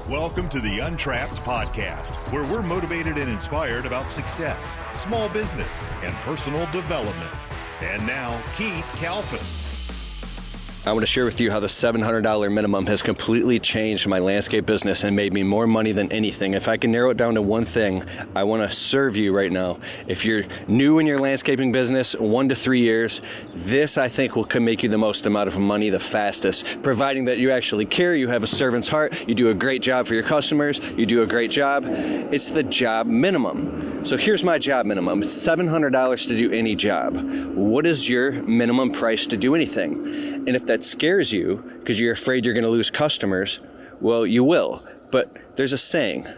Welcome to the Untrapped Podcast, where we're motivated and inspired about success, small business, and personal development. And now, Keith Kalfas. I want to share with you how the $700 minimum has completely changed my landscape business and made me more money than anything. If I can narrow it down to one thing, I want to serve you right now. If you're new in your landscaping business, 1 to 3 years, this I think can make you the most amount of money the fastest, providing that you actually care, you have a servant's heart, you do a great job for your customers, you do a great job. It's the job minimum. So here's my job minimum. It's $700 to do any job. What is your minimum price to do anything? And if that scares you because you're afraid you're going to lose customers, well, you will. But there's a saying.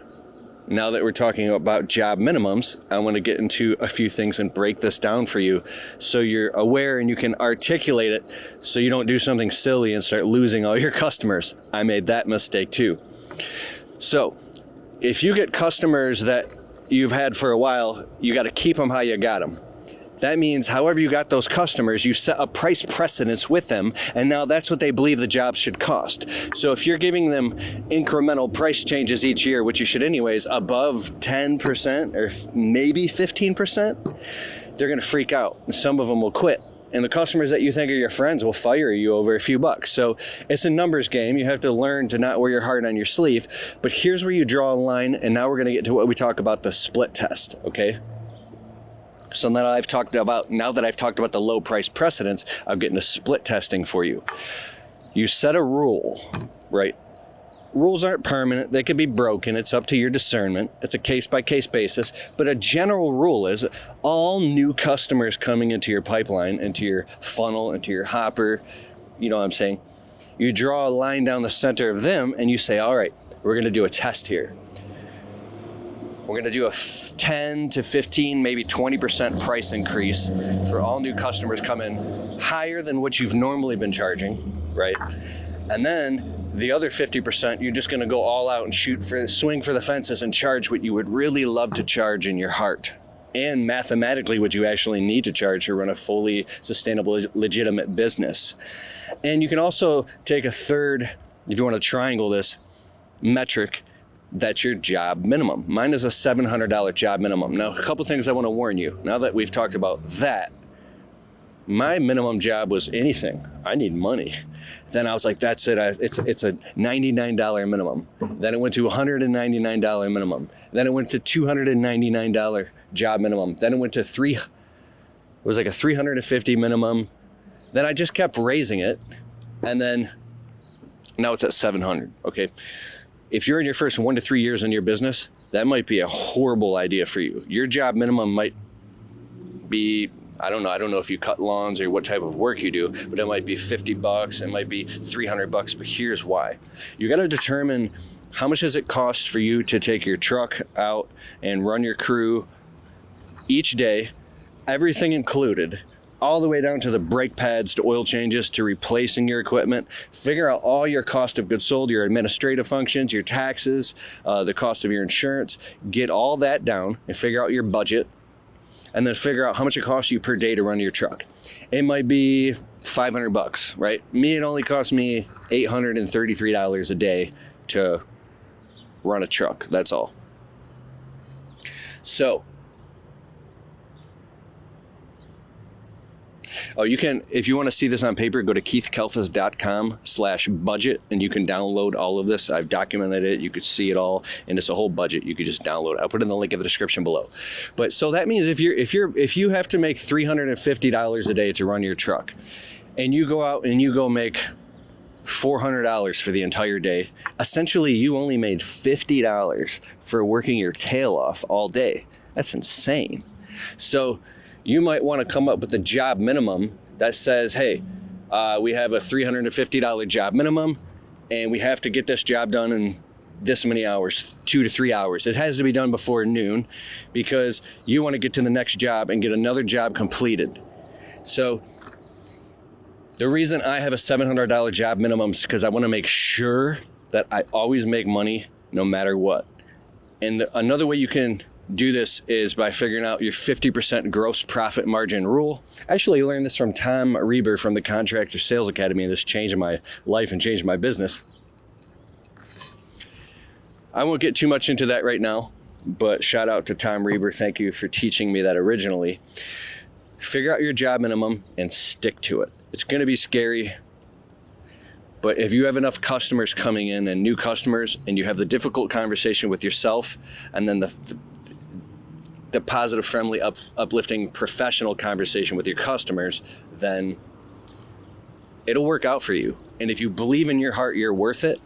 Now that we're talking about job minimums, I want to get into a few things and break this down for you so you're aware and you can articulate it so you don't do something silly and start losing all your customers. I made that mistake too. So if you get customers that you've had for a while, you got to keep them how you got them. That means however you got those customers, you set a price precedence with them, and now that's what they believe the job should cost. So if you're giving them incremental price changes each year, which you should anyways, above 10% or maybe 15%, they're going to freak out. Some of them will quit. And the customers that you think are your friends will fire you over a few bucks. So it's a numbers game. You have to learn to not wear your heart on your sleeve. But here's where you draw a line, and now we're going to get to what we talk about, the split test, okay? So now that I've talked about the low price precedents, I'm getting to split testing for you. You set a rule, right? Rules aren't permanent. They could be broken. It's up to your discernment. It's a case-by-case basis. But a general rule is all new customers coming into your pipeline, into your funnel, into your hopper, you know what I'm saying? You draw a line down the center of them and you say, all right, we're going to do a test here. We're going to do a 10 to 15, maybe 20% price increase for all new customers come in, higher than what you've normally been charging, right? And then the other 50%, you're just going to go all out and swing for the fences and charge what you would really love to charge in your heart. And mathematically, what you actually need to charge to run a fully sustainable, legitimate business. And you can also take a third, if you want to triangle this, metric. That's your job minimum. Mine is a $700 job minimum. Now, a couple things I want to warn you. Now that we've talked about that, my minimum job was anything. I need money. Then I was like, that's it. It's a $99 minimum. Then it went to $199 minimum. Then it went to $299 job minimum. Then it went to it was like a $350 minimum. Then I just kept raising it. And then now it's at $700. Okay. If you're in your first 1 to 3 years in your business, that might be a horrible idea for you. Your job minimum might be, I don't know if you cut lawns or what type of work you do, but it might be $50, it might be $300, but here's why. You got to determine how much does it cost for you to take your truck out and run your crew each day, everything included, all the way down to the brake pads, to oil changes, to replacing your equipment. Figure out all your cost of goods sold, your administrative functions, your taxes, the cost of your insurance. Get all that down and figure out your budget, and then figure out how much it costs you per day to run your truck. It might be $500, right? It only cost me $833 a day to run a truck. That's all. So, you can, if you want to see this on paper, go to keithkalfas.com/budget and you can download all of this. I've documented it. You could see it all, and it's a whole budget. You could just download it. I'll put in the link in the description below. But so that means if you have to make $350 a day to run your truck, and you go out and you go make $400 for the entire day, essentially you only made $50 for working your tail off all day. That's insane. So you might want to come up with a job minimum that says, hey, we have a $350 job minimum, and we have to get this job done in this many hours, 2 to 3 hours. It has to be done before noon because you want to get to the next job and get another job completed. So the reason I have a $700 job minimum is because I want to make sure that I always make money no matter what. And another way you can do this is by figuring out your 50% gross profit margin rule. I actually learned this from Tom Reber from the Contractor Sales Academy, and this changed my life and changed my business. I won't get too much into that right now, but shout out to Tom Reber. Thank you for teaching me that originally. Figure out your job minimum and stick to it. It's going to be scary, but if you have enough customers coming in and new customers, and you have the difficult conversation with yourself, and then the positive, friendly, uplifting, professional conversation with your customers, then it'll work out for you. And if you believe in your heart you're worth it,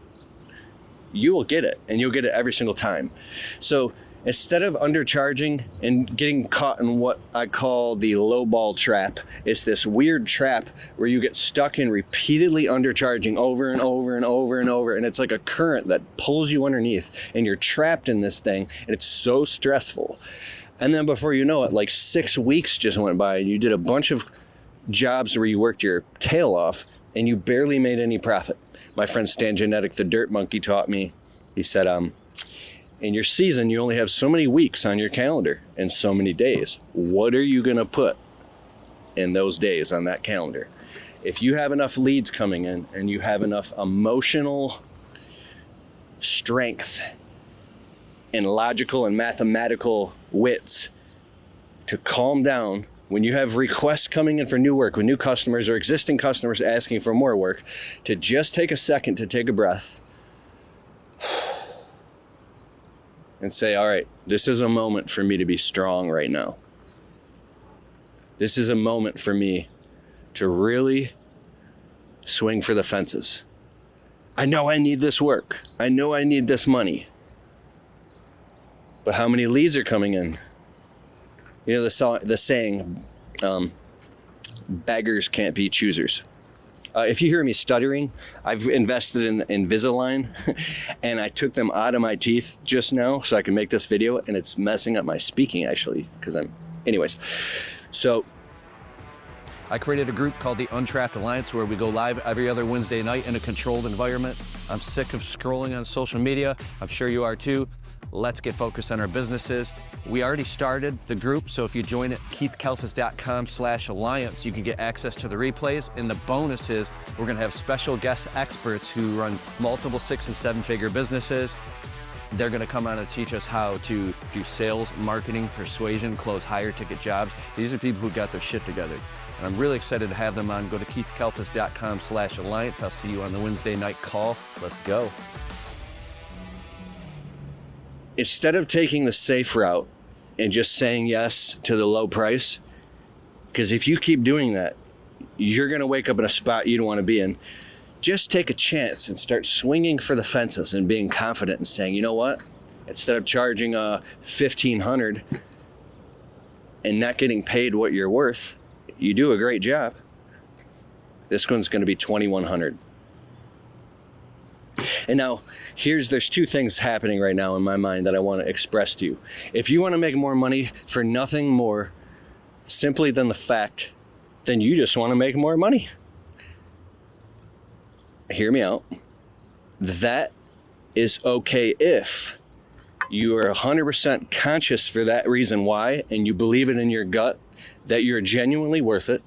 you will get it, and you'll get it every single time. So instead of undercharging and getting caught in what I call the lowball trap, it's this weird trap where you get stuck in repeatedly undercharging over and over and over and over, and it's like a current that pulls you underneath, and you're trapped in this thing, and it's so stressful. And then before you know it, like 6 weeks just went by, and you did a bunch of jobs where you worked your tail off, and you barely made any profit. My friend Stan Genetic, the Dirt Monkey, taught me. He said, in your season, you only have so many weeks on your calendar and so many days. What are you going to put in those days on that calendar? If you have enough leads coming in and you have enough emotional strength and logical and mathematical wits to calm down when you have requests coming in for new work, with new customers or existing customers asking for more work, to just take a second to take a breath and say, all right, this is a moment for me to be strong right now. This is a moment for me to really swing for the fences. I know I need this work. I know I need this money. But how many leads are coming in? You know the saying, beggars can't be choosers. If you hear me stuttering, I've invested in Invisalign, and I took them out of my teeth just now so I can make this video, and it's messing up my speaking actually, anyways. So I created a group called the Untrapped Alliance where we go live every other Wednesday night in a controlled environment. I'm sick of scrolling on social media. I'm sure you are too. Let's get focused on our businesses. We already started the group, so if you join at keithkalfas.com/alliance, you can get access to the replays. And the bonus is we're gonna have special guest experts who run multiple 6- and 7-figure businesses. They're gonna come on and teach us how to do sales, marketing, persuasion, close higher ticket jobs. These are people who got their shit together. And I'm really excited to have them on. Go to keithkalfas.com/alliance. I'll see you on the Wednesday night call. Let's go. Instead of taking the safe route and just saying yes to the low price, because if you keep doing that, you're going to wake up in a spot you don't want to be in. Just take a chance and start swinging for the fences and being confident and saying, you know what? Instead of charging $1,500 and not getting paid what you're worth, you do a great job. This one's going to be $2,100. And now, there's two things happening right now in my mind that I want to express to you. If you want to make more money for nothing more simply than the fact, then you just want to make more money. Hear me out. That is okay if you are 100% conscious for that reason why, and you believe it in your gut that you're genuinely worth it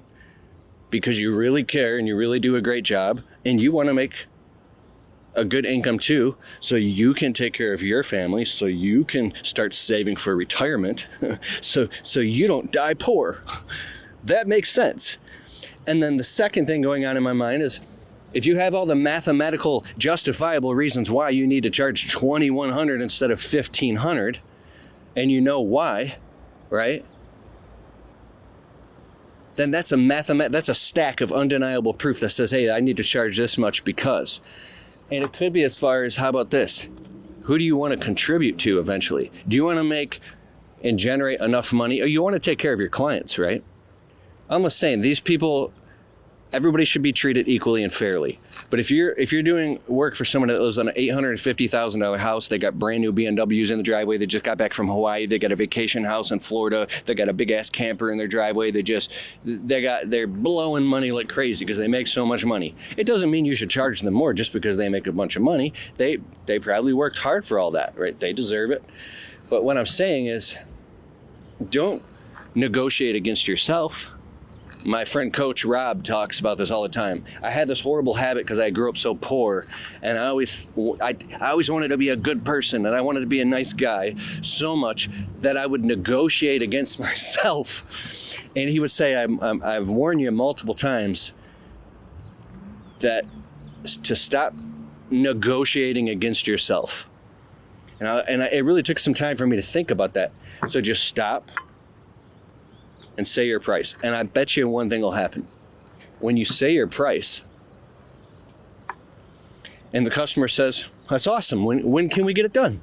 because you really care and you really do a great job and you want to make a good income too, so you can take care of your family, so you can start saving for retirement, so you don't die poor. That makes sense. And then the second thing going on in my mind is, if you have all the mathematical justifiable reasons why you need to charge $2,100 instead of $1,500, and you know why, right? Then that's a stack of undeniable proof that says, hey, I need to charge this much because. And it could be as far as, how about this? Who do you want to contribute to eventually? Do you want to make and generate enough money? Or you want to take care of your clients, right? I'm just saying, these people, everybody should be treated equally and fairly. But if you're doing work for someone that lives on an $850,000 house, they got brand new BMWs in the driveway, they just got back from Hawaii, they got a vacation house in Florida, they got a big ass camper in their driveway, they're blowing money like crazy because they make so much money. It doesn't mean you should charge them more just because they make a bunch of money. They probably worked hard for all that, right? They deserve it. But what I'm saying is, don't negotiate against yourself. My friend Coach Rob talks about this all the time. I had this horrible habit because I grew up so poor, and I always wanted to be a good person, and I wanted to be a nice guy so much that I would negotiate against myself. And he would say, I've warned you multiple times that to stop negotiating against yourself. And it really took some time for me to think about that. So just stop and say your price. And I bet you one thing will happen. When you say your price and the customer says, that's awesome, when can we get it done?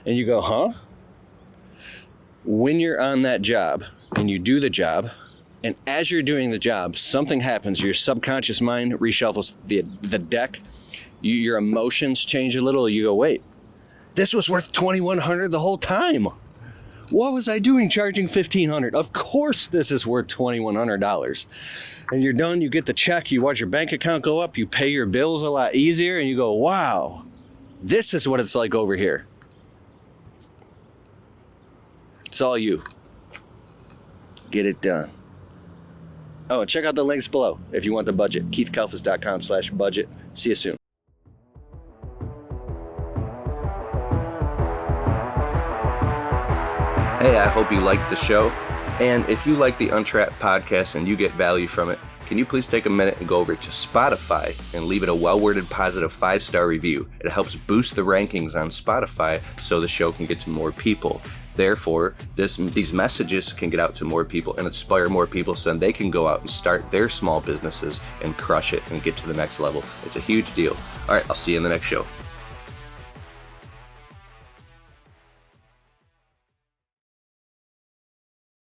And you go, huh? When you're on that job and you do the job, and as you're doing the job, something happens. Your subconscious mind reshuffles the deck. Your emotions change a little. You go, wait, this was worth $2,100 the whole time. What was I doing charging $1,500? Of course this is worth $2,100. And you're done, you get the check, you watch your bank account go up, you pay your bills a lot easier, and you go, wow, this is what it's like over here. It's all you. Get it done. Oh, and check out the links below if you want the budget. KeithKalfas.com/budget. See you soon. Hey, I hope you liked the show. And if you like the Untrapped podcast and you get value from it, can you please take a minute and go over to Spotify and leave it a well-worded positive 5-star review? It helps boost the rankings on Spotify so the show can get to more people. Therefore, these messages can get out to more people and inspire more people so then they can go out and start their small businesses and crush it and get to the next level. It's a huge deal. All right, I'll see you in the next show.